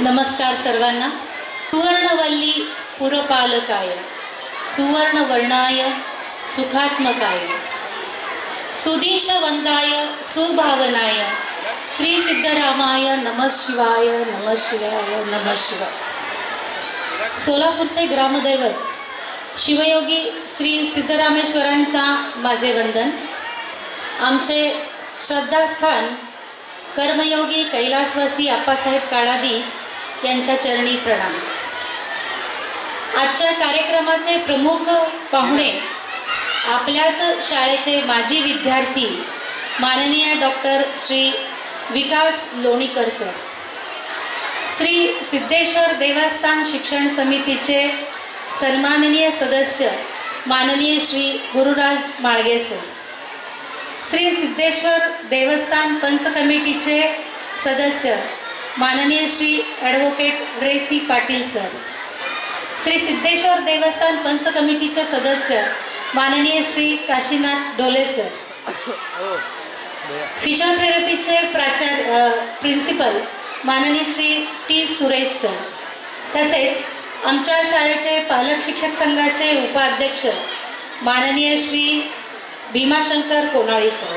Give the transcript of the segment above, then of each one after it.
नमस्कार सर्वांना। सुवर्णवल्ली पुरपालकाय सुवर्णवर्णाय सुखात्मकाय सुदीशवंदाय सुभावनाय श्री सिद्धरामाय नमः शिवाय नमः शिवाय नमः शिवाय। सोलापूरचे ग्रामदैवत शिवयोगी श्री सिद्धरामेश्वरांचा माझे वंदन। आमचे श्रद्धास्थान कर्मयोगी कैलासवासी आप्पासाहेब काळादी यांच्या चरणी प्रणाम। आजच्या कार्यक्रमाचे प्रमुख पाहुणे आपल्याच शाळेचे माजी विद्यार्थी माननीय डॉक्टर श्री विकास लोणीकर सर, श्री सिद्धेश्वर देवस्थान शिक्षण समितीचे सन्माननीय सदस्य माननीय श्री गुरुराज माळगे सर, श्री सिद्धेश्वर देवस्थान पंच कमिटीचे सदस्य माननीय श्री ॲडव्होकेट रेसी पाटील सर, श्री सिद्धेश्वर देवस्थान पंच कमिटीचे सदस्य माननीय श्री काशीनाथ डोले सर, फिजिओथेरपीचे प्रिन्सिपल माननीय श्री टी सुरेश सर, तसेच आमच्या शाळेचे पालक शिक्षक संघाचे उपाध्यक्ष माननीय श्री भीमाशंकर कोनाळी सर,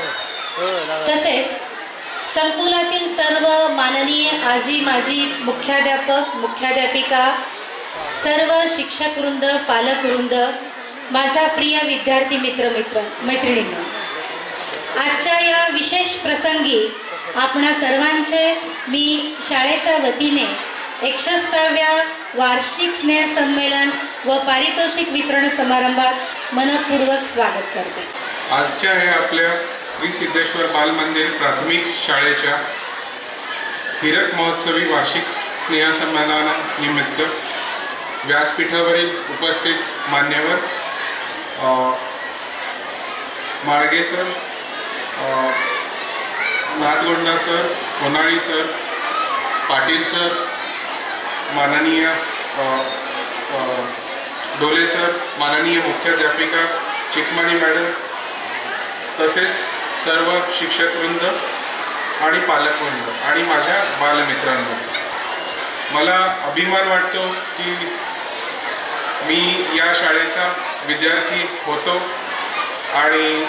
तसेच संकुलातील सर्व माननीय आजी माजी मुख्याध्यापक मुख्याध्यापिका, सर्व शिक्षकवृंद पालकवृंद, माझ्या प्रिय विद्यार्थी मैत्रिणींनो, आजच्या या विशेष प्रसंगी आपणा सर्वांचे मी शाळेच्या वतीने 61व्या वार्षिक स्नेह संमेलन व पारितोषिक वितरण समारंभात मनपूर्वक स्वागत करते। आजच्या हे आपल्या श्री सिद्धेश्वर बाल मंदिर प्राथमिक शाळेच्या हिरक महोत्सवी वार्षिक स्नेह संमेलनानिमित्त व्यासपीठावरील उपस्थित मान्यवर Malge sir, Nathgonda sir, Konali sir, Patil sir, माननीय डोले सर, माननीय मुख्याध्यापिका चिकमणी मॅडम, तसेच सर्व शिक्षकवृंद आणि पालकवृंद आणि माझ्या बालमित्रांनो, मला अभिमान वाटतो की मी या शाळेचा विद्यार्थी होतो आणि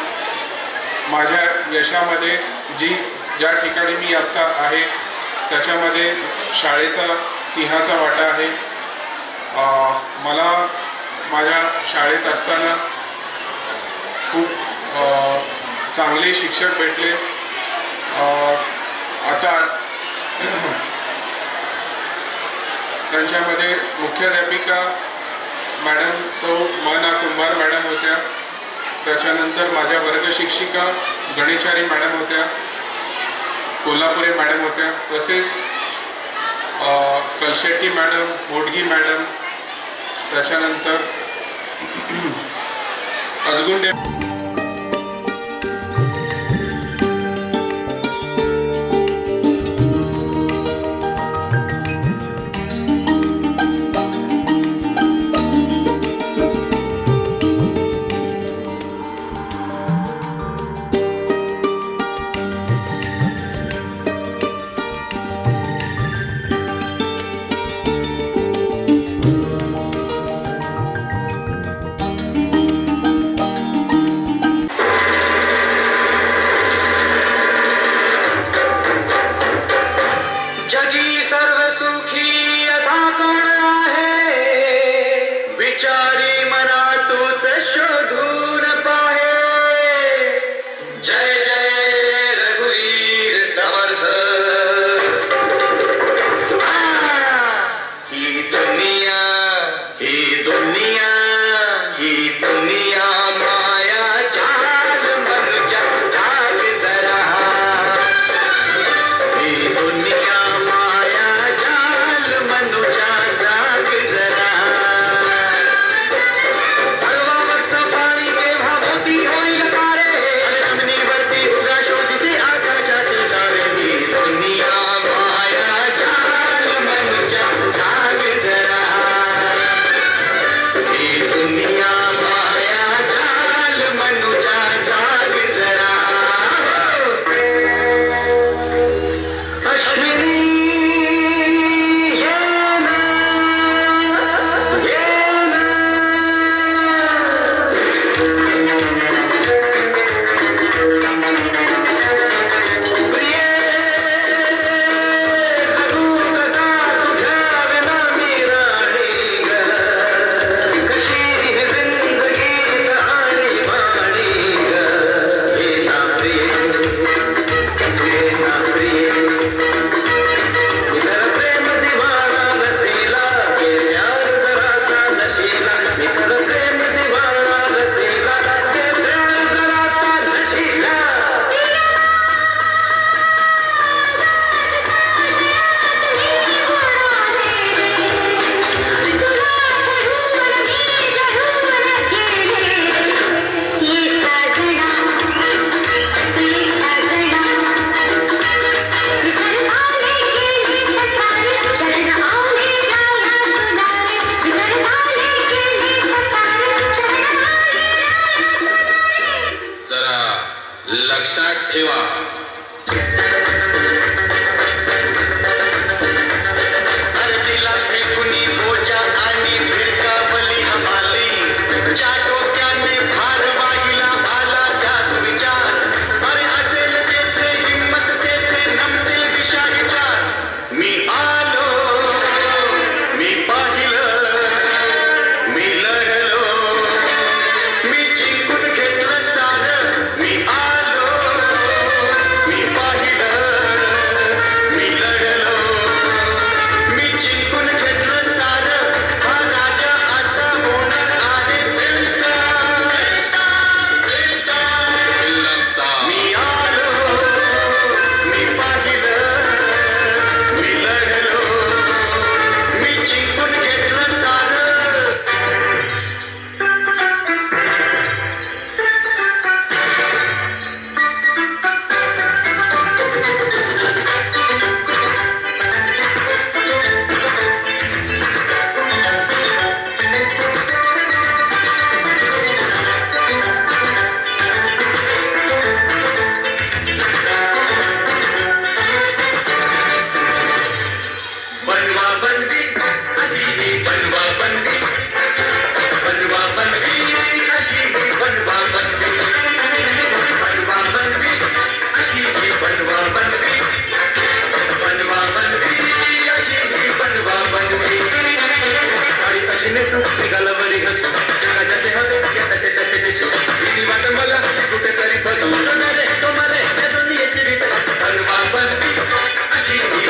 माझ्या यशामध्ये ज्या ठिकाणी मी आत्ता आहे त्याच्यामध्ये शाळेचा सिंहाचा वाटा आहे। मला माझ्या शाळेत असताना खूप चांगले शिक्षक भेटले। आता त्यांच्यामध्ये मुख्याध्यापिका मॅडम सौ मना कुंभार मॅडम होत्या, त्याच्यानंतर माझ्या वर्ग शिक्षिका गणेशारी मॅडम होत्या, कोल्हापुरे मॅडम होत्या, तसेच कलशेट्टी मॅडम, मोडगी मॅडम, त्याच्यानंतर अजगुंडे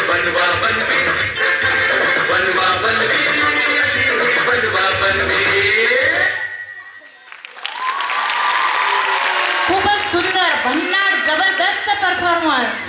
बनवा बनवी बनवा बनवी अशी होई बनवा बनवी. खूपच सुंदर भन्नाट जबरदस्त परफॉर्मन्स.